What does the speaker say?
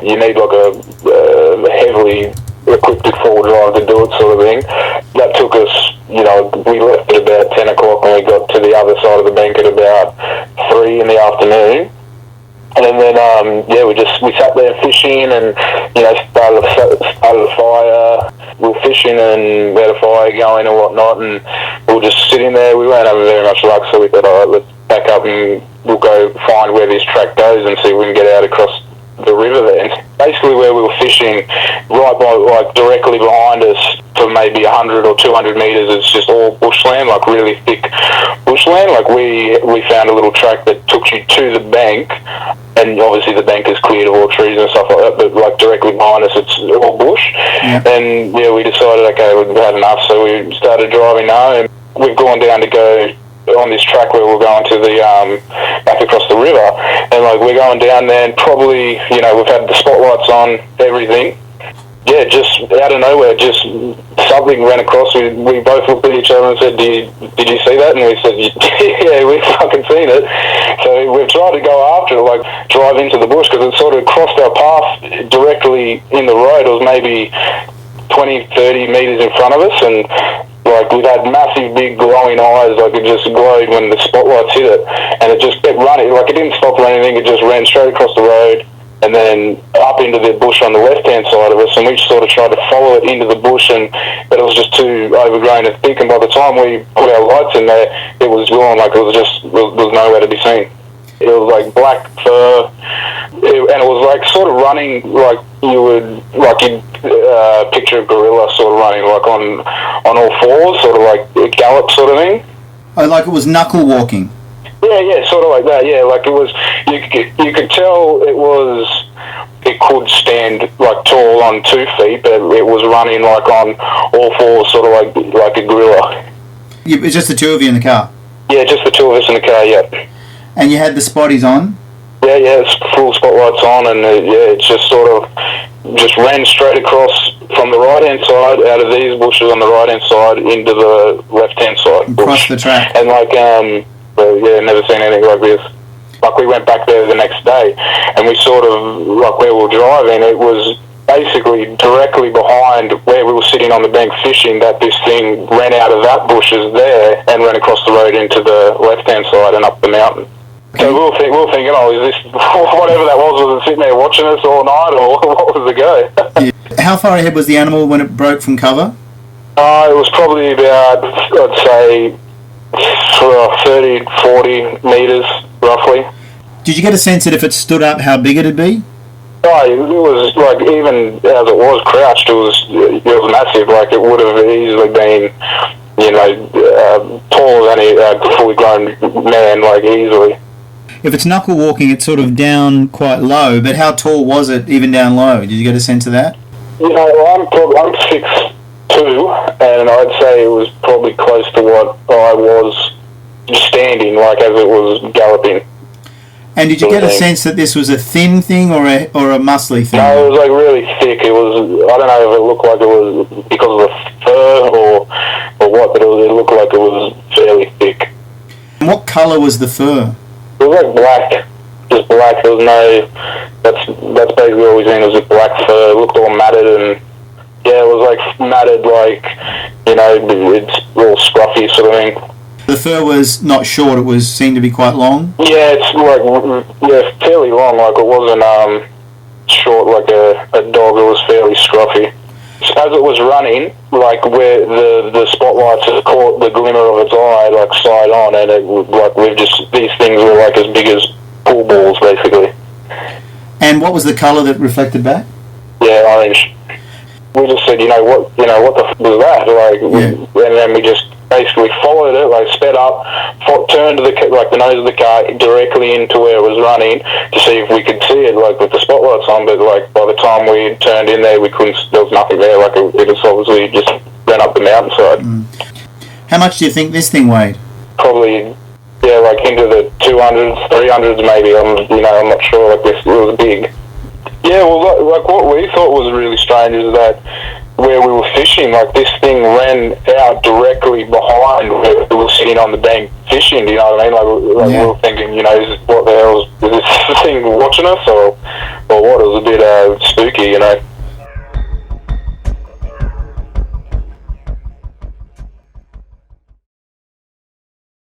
you need like a heavily equipped four-wheel drive to do it, sort of thing. That took us, we left at about 10 o'clock and we got to the other side of the bank at about 3 in the afternoon. And then, we sat there fishing and, started a fire. We were fishing and we had a fire going and whatnot, and we were just sitting there. We weren't having very much luck, so we thought, all right, let's back up and we'll go find where this track goes and see if we can get out across the river there. And basically where we were fishing, right by, directly behind us for maybe 100 or 200 metres, it's just all bushland, like really thick bushland. Like we found a little track that took you to the bank, and obviously the bank is cleared of all trees and stuff like that, but like directly behind us it's all bush. Yeah. And we decided, okay, we've had enough, so we started driving home. We've gone down to go on this track where we're going to the back across the river, and like we're going down there and probably, we've had the spotlights on, everything. Yeah, just out of nowhere, just something ran across. We both looked at each other and said, did you see that? And we said, yeah, we've fucking seen it. So we've tried to go after it, like drive into the bush, because it sort of crossed our path directly in the road. It was maybe 20, 30 metres in front of us, and like we'd had massive big glowing eyes, like it just glowed when the spotlights hit it, and it just kept running. Like it didn't stop or anything, it just ran straight across the road and then up into the bush on the left-hand side of us, and we sort of tried to follow it into the bush, but it was just too overgrown and thick, and by the time we put our lights in there, it was gone. Like it was just, there was nowhere to be seen. It was like black fur, and it was like sort of running like you'd picture a gorilla sort of running like on all fours, sort of like a gallop sort of thing. Oh, like it was knuckle walking. Yeah, sort of like that. Yeah, like it was. You could tell it could stand like tall on 2 feet, but it was running like on all fours, sort of like a gorilla. It's just the two of you in the car. Yeah, just the two of us in the car. Yeah. And you had the spotties on? Yeah, it's full spotlights on, and it just sort of just ran straight across from the right-hand side, out of these bushes on the right-hand side, into the left-hand side. Across the track. And never seen anything like this. Like we went back there the next day, and we sort of, like where we were driving, it was basically directly behind where we were sitting on the bank fishing, that this thing ran out of that bushes there and ran across the road into the left-hand side and up the mountain. So we were thinking, is this, whatever that was it sitting there watching us all night, or what was the go? Yeah. How far ahead was the animal when it broke from cover? It was probably about, I'd say, 30, 40 metres, roughly. Did you get a sense that if it stood up, how big it'd be? No, it was like, even as it was crouched, it was massive. Like it would have easily been, taller than a fully grown man, like easily. If it's knuckle walking, it's sort of down quite low, but how tall was it even down low? Did you get a sense of that? I'm 6'2", and I'd say it was probably close to what I was standing, like as it was galloping. And did you get a sense that this was a thin thing or a muscly thing? No, it was like really thick. It was, I don't know if it looked like it was because of the fur or what, but it looked like it was fairly thick. And what colour was the fur? It was like black, just black. There was no, that's basically all we seen, was just black fur. It looked all matted, and yeah, it was like matted, like, it's all scruffy sort of thing. The fur was not short, it seemed to be quite long? Yeah, it's like, fairly long, like it wasn't short like a dog, it was fairly scruffy. As it was running, like where the spotlights had caught the glimmer of its eye, like side on, and it like these things were like as big as pool balls, basically. And what was the colour that reflected back? Yeah, orange. We just said, what the f*** was that? Like, yeah. And then we just basically followed it, like sped up, turned to the nose of the car directly into where it was running to see if we could see it, like with the spotlights on. But like by the time we turned in there, we couldn't. There was nothing there. Like it was obviously just ran up the mountainside. Mm. How much do you think this thing weighed? Probably, like into the 200s, 300s maybe. I'm not sure. Like this, it was big. Yeah, well, like what we thought was really strange is that where we were fishing, like this thing ran out directly behind where we were sitting on the bank fishing, do you know what I mean? Like yeah. We were thinking, what the hell is this thing watching us, or or what. It was a bit spooky, you know.